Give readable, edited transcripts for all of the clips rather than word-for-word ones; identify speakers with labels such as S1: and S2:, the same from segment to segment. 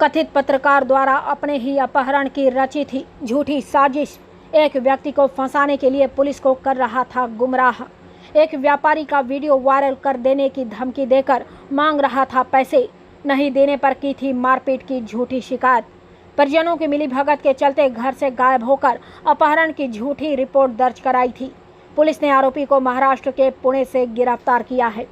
S1: कथित पत्रकार द्वारा अपने ही अपहरण की रची थी झूठी साजिश। एक व्यक्ति को फंसाने के लिए पुलिस को कर रहा था गुमराह। एक व्यापारी का वीडियो वायरल कर देने की धमकी देकर मांग रहा था पैसे, नहीं देने पर की थी मारपीट की झूठी शिकायत। परिजनों की मिलीभगत के चलते घर से गायब होकर अपहरण की झूठी रिपोर्ट दर्ज कराई थी। पुलिस ने आरोपी को महाराष्ट्र के पुणे से गिरफ्तार किया है।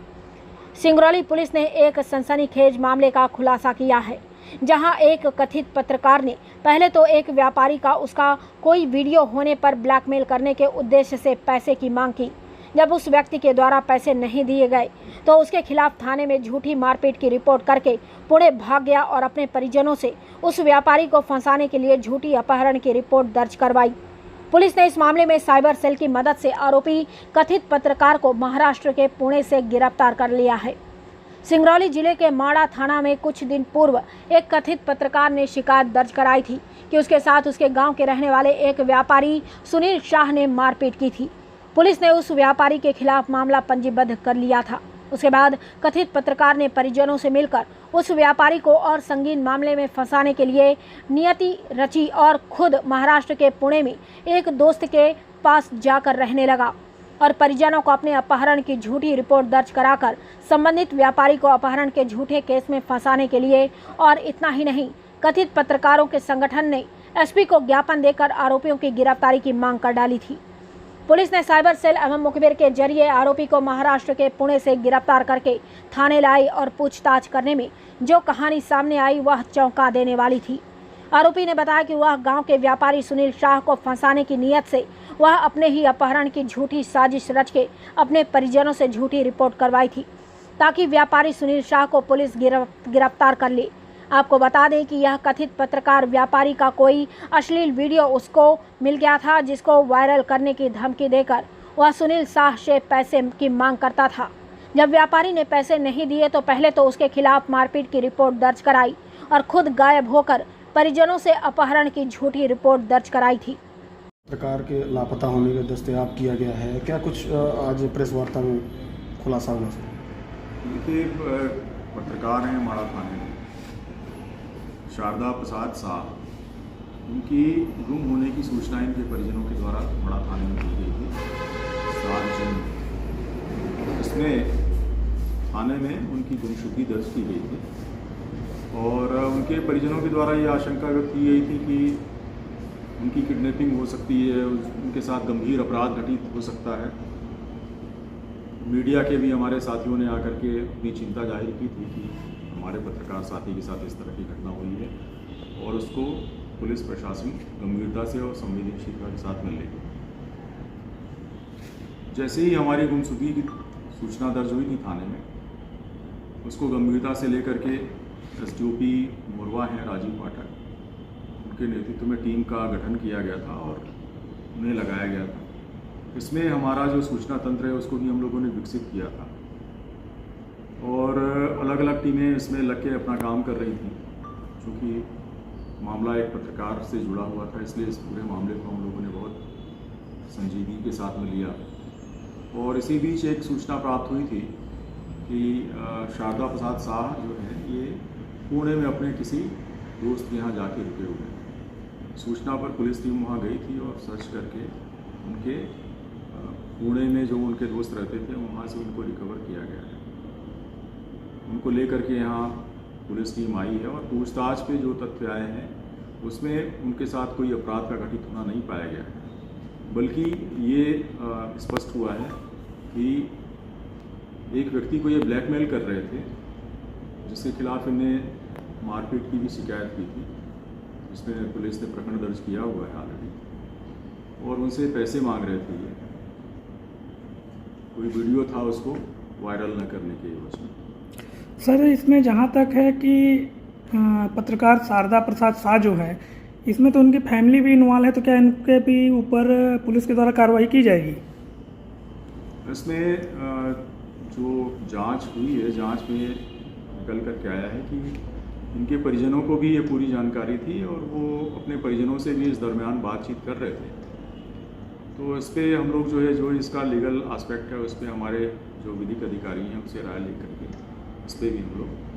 S1: सिंगरौली पुलिस ने एक सनसनीखेज मामले का खुलासा किया है, जहां एक कथित पत्रकार ने पहले तो एक व्यापारी का उसका कोई वीडियो होने पर ब्लैकमेल करने के उद्देश्य से पैसे की मांग की। जब उस व्यक्ति के द्वारा पैसे नहीं दिए गए तो उसके खिलाफ थाने में झूठी मारपीट की रिपोर्ट करके पुणे भाग गया और अपने परिजनों से उस व्यापारी को फंसाने के लिए झूठी अपहरण की रिपोर्ट दर्ज करवाई। पुलिस ने इस मामले में साइबर सेल की मदद से आरोपी कथित पत्रकार को महाराष्ट्र के पुणे से गिरफ्तार कर लिया है। सिंगरौली जिले के माड़ा थाना में कुछ दिन पूर्व एक कथित पत्रकार ने शिकायत दर्ज कराई थी कि उसके साथ उसके गांव के रहने वाले एक व्यापारी सुनील शाह ने मारपीट की थी। पुलिस ने उस व्यापारी के खिलाफ मामला पंजीबद्ध कर लिया था। उसके बाद कथित पत्रकार ने परिजनों से मिलकर उस व्यापारी को और संगीन मामले में फंसाने के लिए नियति रची और खुद महाराष्ट्र के पुणे में एक दोस्त के पास जाकर रहने लगा और परिजनों को अपने अपहरण की झूठी रिपोर्ट दर्ज कराकर संबंधित व्यापारी को अपहरण के झूठे केस में फंसाने के लिए, और इतना ही नहीं, कथित पत्रकारों के संगठन ने एसपी को ज्ञापन देकर आरोपियों की गिरफ्तारी की मांग कर डाली थी। पुलिस ने साइबर सेल एवं मुखबिर के जरिए आरोपी को महाराष्ट्र के पुणे से गिरफ्तार करके थाने लाई और पूछताछ करने में जो कहानी सामने आई वह चौंका देने वाली थी। आरोपी ने बताया कि वह गांव के व्यापारी सुनील शाह को फंसाने की नीयत से वह अपने ही अपहरण की झूठी साजिश रच के अपने परिजनों से झूठी रिपोर्ट करवाई थी ताकि व्यापारी सुनील शाह को पुलिस गिरफ्तार कर ले। आपको बता दें कि यह कथित पत्रकार व्यापारी का कोई अश्लील वीडियो उसको मिल गया था, जिसको वायरल करने की धमकी देकर वह सुनील शाह से पैसे की मांग करता था। जब व्यापारी ने पैसे नहीं दिए तो पहले तो उसके खिलाफ मारपीट की रिपोर्ट दर्ज कराई और खुद गायब होकर परिजनों से अपहरण की झूठी रिपोर्ट दर्ज कराई थी।
S2: पत्रकार के लापता होने का दस्तयाब किया गया है, क्या कुछ आज प्रेस वार्ता में खुलासा हुआ?
S3: देखिए, पत्रकार हैं माड़ा थाने में शारदा प्रसाद शाह, उनकी गुम होने की सूचना इनके परिजनों के द्वारा माड़ा थाने में दी गई थी 7 जून। इसमें थाने में उनकी गुमशुदगी दर्ज की गई थी और उनके परिजनों के द्वारा ये आशंका व्यक्त की गई थी कि उनकी किडनैपिंग हो सकती है, उनके साथ गंभीर अपराध घटित हो सकता है। मीडिया के भी हमारे साथियों ने आकर के अपनी चिंता जाहिर की थी कि हमारे पत्रकार साथी के साथ इस तरह की घटना हुई है और उसको पुलिस प्रशासन गंभीरता से और संवेदनशीलता के साथ मिल लेगी। जैसे ही हमारी गुमशुदगी की सूचना दर्ज हुई थी थाने में, उसको गंभीरता से लेकर के एसडीओपी मोरवा हैं राजीव पाठक, उनके नेतृत्व में टीम का गठन किया गया था और उन्हें लगाया गया था। इसमें हमारा जो सूचना तंत्र है उसको भी हम लोगों ने विकसित किया था और अलग अलग टीमें इसमें लग के अपना काम कर रही थी। चूँकि मामला एक पत्रकार से जुड़ा हुआ था, इसलिए इस पूरे मामले को हम लोगों ने बहुत संजीदगी के साथ में लिया और इसी बीच एक सूचना प्राप्त हुई थी कि शारदा प्रसाद शाह जो है ये पुणे में अपने किसी दोस्त के यहाँ जाके रुके हुए हैं। सूचना पर पुलिस टीम वहाँ गई थी और सर्च करके उनके पुणे में जो उनके दोस्त रहते थे वहाँ से उनको रिकवर किया गया है। उनको लेकर के यहाँ पुलिस टीम आई है और पूछताछ पे जो तथ्य आए हैं उसमें उनके साथ कोई अपराध का घटित होना नहीं पाया गया है, बल्कि ये स्पष्ट हुआ है कि एक व्यक्ति को ये ब्लैकमेल कर रहे थे जिसके खिलाफ इन्हें मारपीट की भी शिकायत की थी, जिसमें पुलिस ने प्रकरण दर्ज किया हुआ है ऑलरेडी, और उनसे पैसे मांग रहे थे। ये कोई वीडियो था उसको वायरल न करने के एवज में।
S4: सर, इसमें जहाँ तक है कि पत्रकार शारदा प्रसाद शाह जो है, इसमें तो उनकी फैमिली भी इन्वॉल्व है, तो क्या इनके भी ऊपर पुलिस के द्वारा कार्रवाई की जाएगी?
S3: इसमें जो जांच हुई है, जांच में निकल कर के आया है कि इनके परिजनों को भी ये पूरी जानकारी थी और वो अपने परिजनों से भी इस दरमियान बातचीत कर रहे थे। तो इस पर हम लोग जो इसका लीगल एस्पेक्ट है उस पर हमारे जो विधिक अधिकारी हैं उनसे राय लेकर के इस पर भी हम लोग